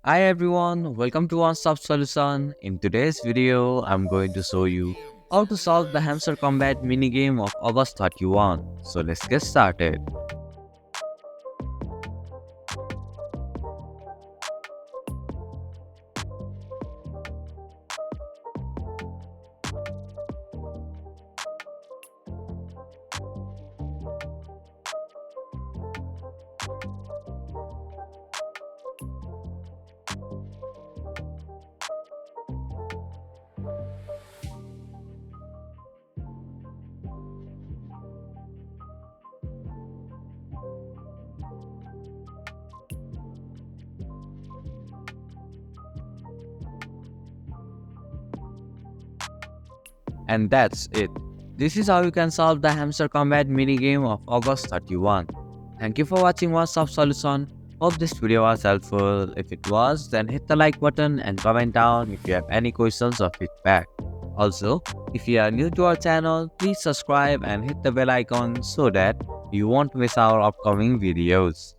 Hi everyone, welcome to One Stop Solution. In today's video, I'm going to show you how to solve the Hamster Combat minigame of August 31. So let's get started. And that's it. This is how you can solve the Hamster Combat minigame of August 31. Thank you for watching One Stop Solution. Hope this video was helpful. If it was, then hit the like button and comment down if you have any questions or feedback. Also, if you are new to our channel, please subscribe and hit the bell icon so that you won't miss our upcoming videos.